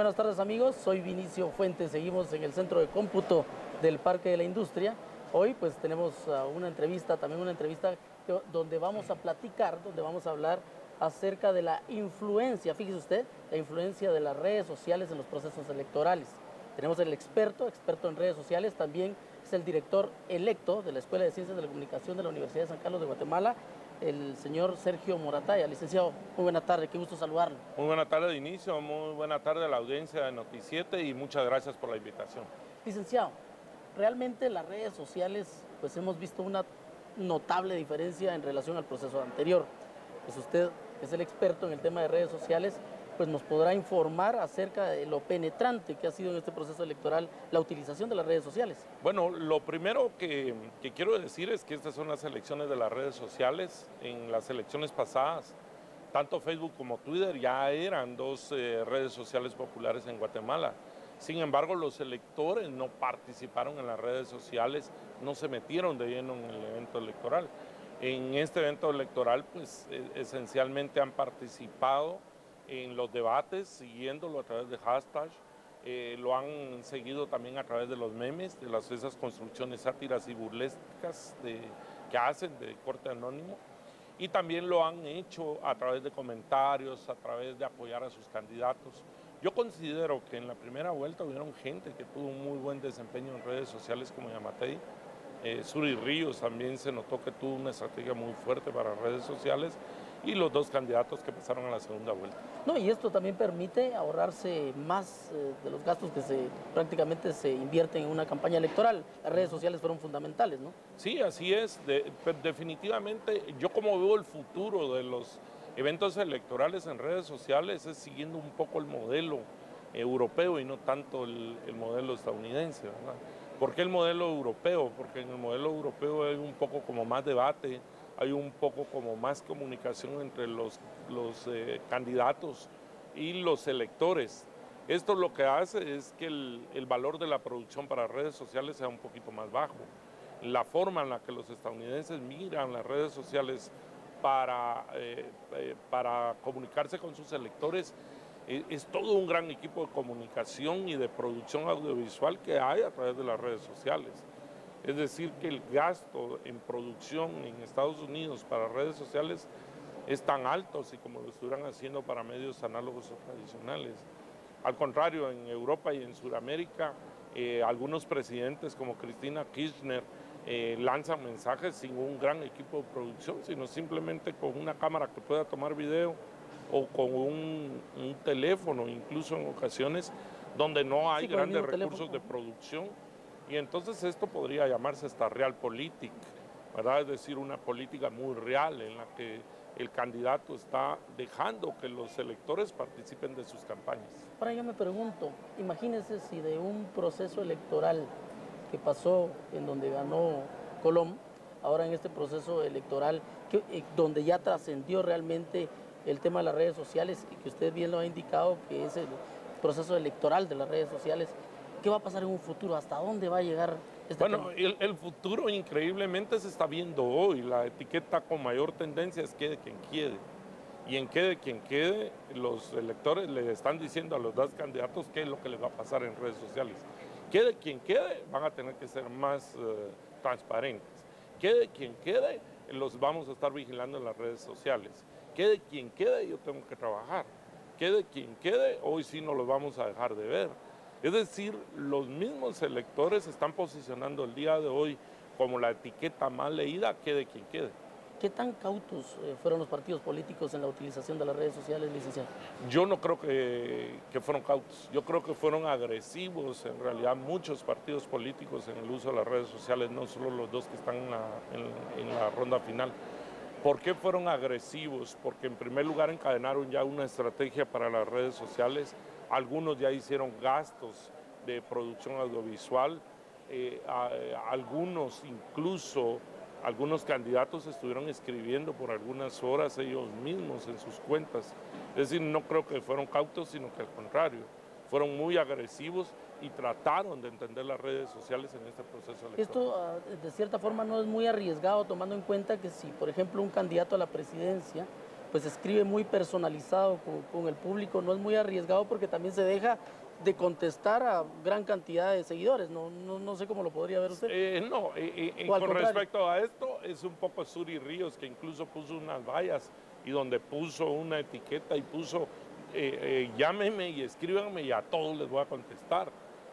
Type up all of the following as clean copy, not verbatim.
Muy buenas tardes amigos, soy Vinicio Fuentes, seguimos en el centro de cómputo del Parque de la Industria. Hoy pues tenemos una entrevista, donde vamos a platicar, donde vamos a hablar acerca de la influencia, fíjese usted, la influencia de las redes sociales en los procesos electorales. Tenemos el experto en redes sociales, también es el director electo de la Escuela de Ciencias de la Comunicación de la Universidad de San Carlos de Guatemala, el señor Sergio Morataya. Licenciado, muy buena tarde, qué gusto saludarlo. Muy buena tarde de inicio, muy buena tarde a la audiencia de Noti7 y muchas gracias por la invitación. Licenciado, realmente las redes sociales, pues hemos visto una notable diferencia en relación al proceso anterior. Pues usted, que es el experto en el tema de redes sociales, pues nos podrá informar acerca de lo penetrante que ha sido en este proceso electoral la utilización de las redes sociales. Bueno, lo primero que quiero decir es que estas son las elecciones de las redes sociales. En las elecciones pasadas, tanto Facebook como Twitter ya eran dos redes sociales populares en Guatemala. Sin embargo, los electores no participaron en las redes sociales, no se metieron de lleno en el evento electoral. En este evento electoral, pues esencialmente han participado en los debates, siguiéndolo a través de hashtags, lo han seguido también a través de los memes, de esas construcciones sátiras y burlescas que hacen de corte anónimo, y también lo han hecho a través de comentarios, a través de apoyar a sus candidatos. Yo considero que en la primera vuelta hubieron gente que tuvo un muy buen desempeño en redes sociales como Yamatei. Suri Ríos también se notó que tuvo una estrategia muy fuerte para redes sociales, y los dos candidatos que pasaron a la segunda vuelta. No, y esto también permite ahorrarse más de los gastos que prácticamente se invierten en una campaña electoral. Las redes sociales fueron fundamentales, ¿no? Sí, así es. Definitivamente, yo como veo el futuro de los eventos electorales en redes sociales es siguiendo un poco el modelo europeo y no tanto el modelo estadounidense, ¿verdad? ¿Por qué el modelo europeo? Porque en el modelo europeo hay un poco como más debate, hay un poco como más comunicación entre los candidatos y los electores. Esto lo que hace es que el valor de la producción para redes sociales sea un poquito más bajo. La forma en la que los estadounidenses miran las redes sociales para comunicarse con sus electores es todo un gran equipo de comunicación y de producción audiovisual que hay a través de las redes sociales. Es decir, que el gasto en producción en Estados Unidos para redes sociales es tan alto así como lo estuvieran haciendo para medios análogos o tradicionales. Al contrario, en Europa y en Sudamérica, algunos presidentes como Cristina Kirchner lanzan mensajes sin un gran equipo de producción, sino simplemente con una cámara que pueda tomar video o con un teléfono, incluso en ocasiones donde no hay grandes recursos de producción. Y entonces esto podría llamarse hasta realpolitik, ¿verdad? Es decir, una política muy real en la que el candidato está dejando que los electores participen de sus campañas. Ahora yo me pregunto, imagínense si de un proceso electoral que pasó en donde ganó Colom, ahora en este proceso electoral donde ya trascendió realmente el tema de las redes sociales y que usted bien lo ha indicado, que es el proceso electoral de las redes sociales, ¿qué va a pasar en un futuro? ¿Hasta dónde va a llegar este tema? Bueno, el futuro increíblemente se está viendo hoy. La etiqueta con mayor tendencia es quede quien quede. Y en quede quien quede, los electores le están diciendo a los dos candidatos qué es lo que les va a pasar en redes sociales. Quede quien quede, van a tener que ser más transparentes. Quede quien quede, los vamos a estar vigilando en las redes sociales. Quede quien quede, yo tengo que trabajar. Quede quien quede, hoy sí no los vamos a dejar de ver. Es decir, los mismos electores están posicionando el día de hoy como la etiqueta más leída, quede quien quede. ¿Qué tan cautos fueron los partidos políticos en la utilización de las redes sociales, licenciado? Yo no creo que fueron cautos, yo creo que fueron agresivos en realidad muchos partidos políticos en el uso de las redes sociales, no solo los dos que están en la ronda final. ¿Por qué fueron agresivos? Porque en primer lugar encadenaron ya una estrategia para las redes sociales, algunos ya hicieron gastos de producción audiovisual, algunos candidatos estuvieron escribiendo por algunas horas ellos mismos en sus cuentas. Es decir, no creo que fueron cautos, sino que al contrario, fueron muy agresivos y trataron de entender las redes sociales en este proceso electoral. Esto, de cierta forma, no es muy arriesgado, tomando en cuenta que si, por ejemplo, un candidato a la presidencia pues escribe muy personalizado con el público, no es muy arriesgado porque también se deja de contestar a gran cantidad de seguidores. No sé cómo lo podría ver usted. Con respecto a esto, es un poco Suri Ríos, que incluso puso unas vallas y donde puso una etiqueta y puso llámenme y escríbanme y a todos les voy a contestar.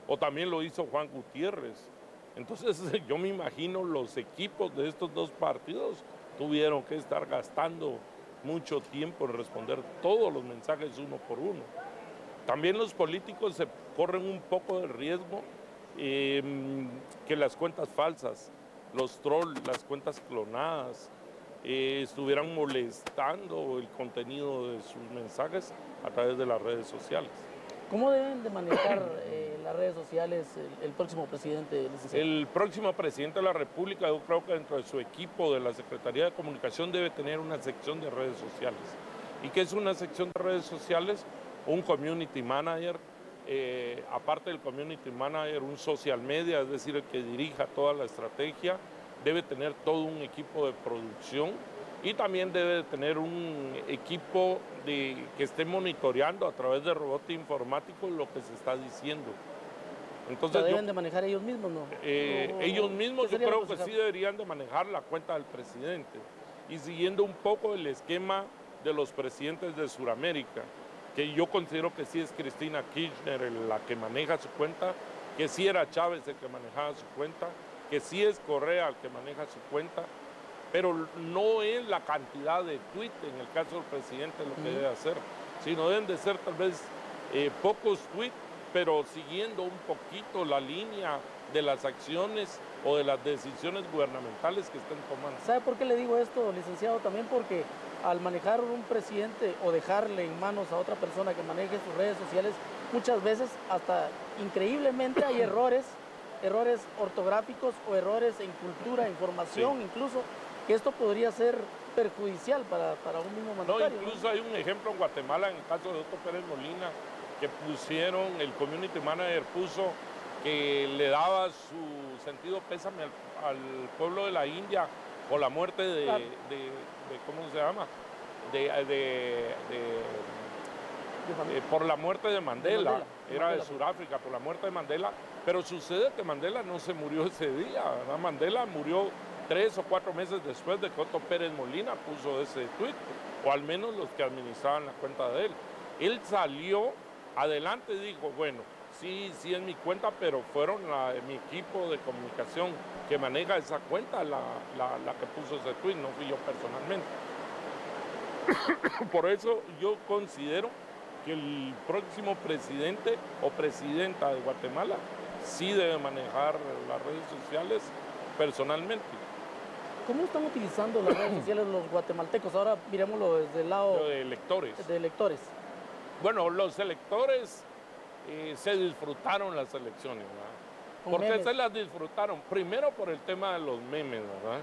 O también lo hizo Juan Gutiérrez. Entonces yo me imagino los equipos de estos dos partidos tuvieron que estar gastando mucho tiempo en responder todos los mensajes uno por uno. También los políticos se corren un poco de riesgo que las cuentas falsas, los trolls, las cuentas clonadas, estuvieran molestando el contenido de sus mensajes a través de las redes sociales. ¿Cómo deben de manejar las redes sociales el próximo presidente, licenciado? El próximo presidente de la República, yo creo que dentro de su equipo de la Secretaría de Comunicación debe tener una sección de redes sociales. ¿Y qué es una sección de redes sociales? Un community manager, aparte del community manager, un social media, es decir, el que dirija toda la estrategia, debe tener todo un equipo de producción y también debe tener un equipo que esté monitoreando a través de robots informáticos lo que se está diciendo. Entonces, ¿deben de manejar ellos mismos, no? Ellos mismos yo creo que sí deberían de manejar la cuenta del presidente y siguiendo un poco el esquema de los presidentes de Sudamérica, que yo considero que sí es Cristina Kirchner la que maneja su cuenta, que sí era Chávez el que manejaba su cuenta, que sí es Correa el que maneja su cuenta, pero no es la cantidad de tweets en el caso del presidente lo que debe hacer, sino deben de ser tal vez pocos tweets, pero siguiendo un poquito la línea de las acciones o de las decisiones gubernamentales que estén tomando. ¿Sabe por qué le digo esto, licenciado? También porque al manejar un presidente o dejarle en manos a otra persona que maneje sus redes sociales, muchas veces hasta increíblemente hay errores ortográficos o errores en cultura, información, incluso, que esto podría ser perjudicial para un mismo mandatario. Incluso hay un ejemplo en Guatemala, en el caso de Otto Pérez Molina, que pusieron, el community manager puso que le daba su sentido pésame al pueblo de la India por la muerte de ¿cómo se llama? Por la muerte de Mandela, era de Sudáfrica, por la muerte de Mandela, pero sucede que Mandela no se murió ese día, ¿verdad? Mandela murió 3 o 4 meses después de que Otto Pérez Molina puso ese tuit, o al menos los que administraban la cuenta de él. Él salió adelante y dijo, bueno, sí es mi cuenta, pero fueron mi equipo de comunicación que maneja esa cuenta la que puso ese tuit, no fui yo personalmente. Por eso yo considero que el próximo presidente o presidenta de Guatemala sí debe manejar las redes sociales personalmente. ¿Cómo están utilizando las redes sociales los guatemaltecos? Ahora miremoslo desde el lado de electores. De electores. Bueno, los electores se disfrutaron las elecciones, ¿verdad? ¿Por qué se las disfrutaron? Primero por el tema de los memes, ¿verdad?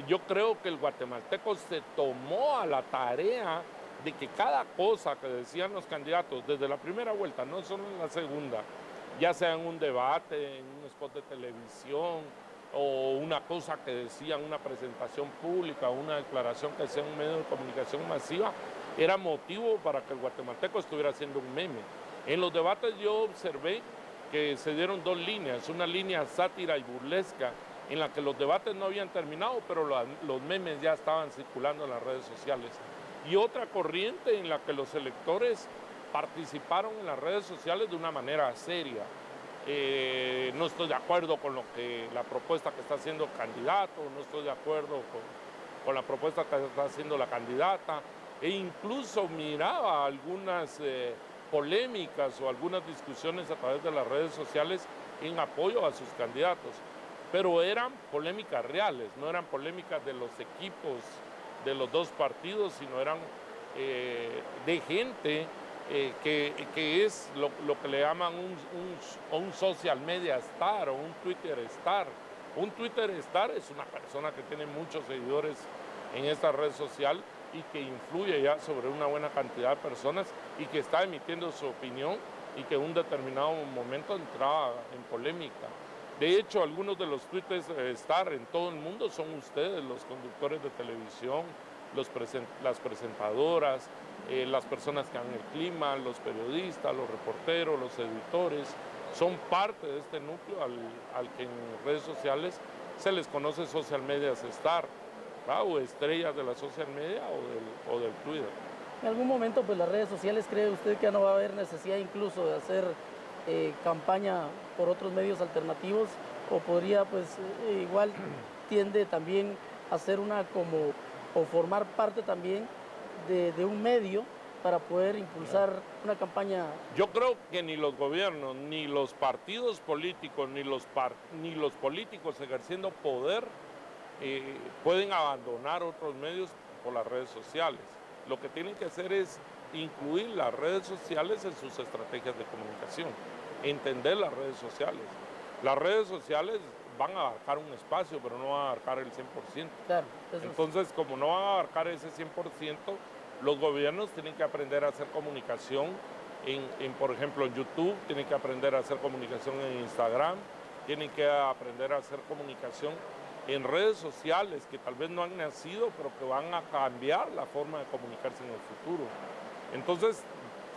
Yo creo que el guatemalteco se tomó a la tarea de que cada cosa que decían los candidatos desde la primera vuelta, no solo en la segunda, ya sea en un debate, en un spot de televisión o una cosa que decían, una presentación pública, una declaración que sea un medio de comunicación masiva, era motivo para que el guatemalteco estuviera haciendo un meme. En los debates yo observé que se dieron dos líneas, una línea sátira y burlesca, en la que los debates no habían terminado, pero los memes ya estaban circulando en las redes sociales. Y otra corriente en la que los electores participaron en las redes sociales de una manera seria. No estoy de acuerdo con la propuesta que está haciendo el candidato, no estoy de acuerdo con la propuesta que está haciendo la candidata, e incluso miraba algunas polémicas o algunas discusiones a través de las redes sociales en apoyo a sus candidatos. Pero eran polémicas reales, no eran polémicas de los equipos de los dos partidos, sino eran de gente que es lo que le llaman un social media star o un Twitter star. Un Twitter star es una persona que tiene muchos seguidores en esta red social y que influye ya sobre una buena cantidad de personas y que está emitiendo su opinión y que en un determinado momento entraba en polémica. De hecho, algunos de los Twitter star en todo el mundo son ustedes, los conductores de televisión, las presentadoras, las personas que dan el clima, los periodistas, los reporteros, los editores, son parte de este núcleo al que en redes sociales se les conoce social media star, o estrellas de la social media o del Twitter. En algún momento, pues las redes sociales, ¿cree usted que ya no va a haber necesidad incluso de hacer campaña por otros medios alternativos? ¿O podría, pues, igual tiende también a ser o formar parte también de un medio para poder impulsar una campaña? Yo creo que ni los gobiernos, ni los partidos políticos, ni los políticos ejerciendo poder pueden abandonar otros medios por las redes sociales. Lo que tienen que hacer es incluir las redes sociales en sus estrategias de comunicación, entender las redes sociales. Las redes sociales van a abarcar un espacio, pero no van a abarcar el 100%. Claro, entonces, como no van a abarcar ese 100%, los gobiernos tienen que aprender a hacer comunicación por ejemplo, en YouTube, tienen que aprender a hacer comunicación en Instagram, tienen que aprender a hacer comunicación en redes sociales que tal vez no han nacido, pero que van a cambiar la forma de comunicarse en el futuro. Entonces,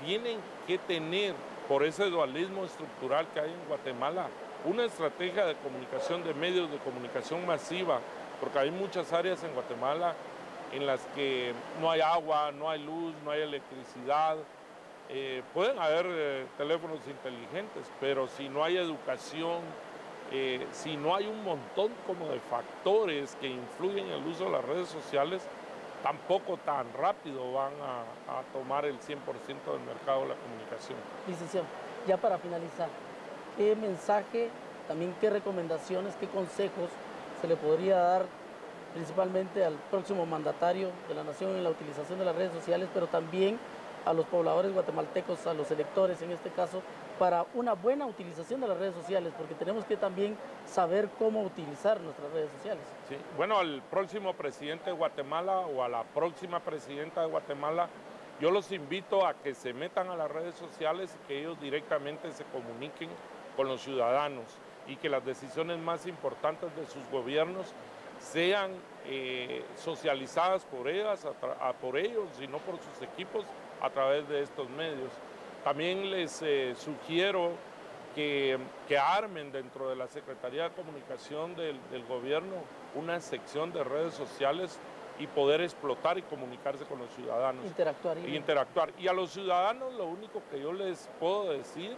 tienen que tener, por ese dualismo estructural que hay en Guatemala, una estrategia de comunicación, de medios de comunicación masiva, porque hay muchas áreas en Guatemala en las que no hay agua, no hay luz, no hay electricidad. Pueden haber teléfonos inteligentes, pero si no hay educación, si no hay un montón como de factores que influyen en el uso de las redes sociales, tampoco tan rápido van a tomar el 100% del mercado de la comunicación. Licenciado, ya para finalizar, ¿qué mensaje, también qué recomendaciones, qué consejos se le podría dar principalmente al próximo mandatario de la nación en la utilización de las redes sociales, pero también a los pobladores guatemaltecos, a los electores en este caso, para una buena utilización de las redes sociales, porque tenemos que también saber cómo utilizar nuestras redes sociales? Sí. Bueno, al próximo presidente de Guatemala o a la próxima presidenta de Guatemala, yo los invito a que se metan a las redes sociales y que ellos directamente se comuniquen con los ciudadanos y que las decisiones más importantes de sus gobiernos sean socializadas por ellos y no por sus equipos a través de estos medios. También les sugiero que armen dentro de la Secretaría de Comunicación del gobierno una sección de redes sociales y poder explotar y comunicarse con los ciudadanos. Interactuar. Y a los ciudadanos lo único que yo les puedo decir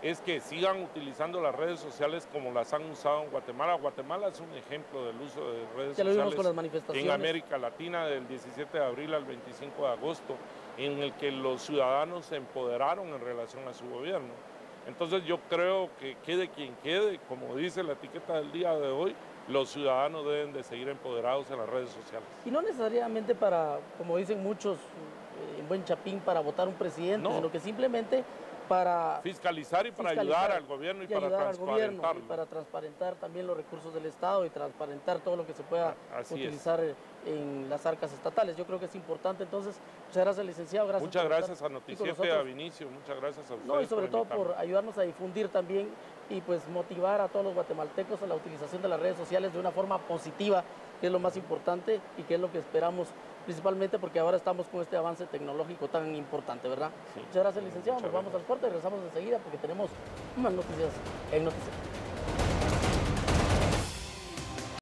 es que sigan utilizando las redes sociales como las han usado en Guatemala. Guatemala es un ejemplo del uso de redes sociales. Ya lo vimos con las manifestaciones en América Latina del 17 de abril al 25 de agosto, en el que los ciudadanos se empoderaron en relación a su gobierno. Entonces yo creo que quede quien quede, como dice la etiqueta del día de hoy, los ciudadanos deben de seguir empoderados en las redes sociales. Y no necesariamente para, como dicen muchos, en buen chapín, para votar un presidente, sino que simplemente para fiscalizar y para ayudar al gobierno y para transparentarlo. Y para transparentar también los recursos del Estado y transparentar todo lo que se pueda utilizar en las arcas estatales. Yo creo que es importante. Entonces, muchas gracias, licenciado. Gracias. Muchas gracias a Noticiete, a Vinicio. Muchas gracias a ustedes. No, y sobre todo por ayudarnos a difundir también y pues motivar a todos los guatemaltecos a la utilización de las redes sociales de una forma positiva, que es lo más importante y que es lo que esperamos, principalmente porque ahora estamos con este avance tecnológico tan importante, ¿verdad? Sí. Muchas gracias, licenciado. Nos vamos al corte y regresamos enseguida porque tenemos más noticias en Noticias.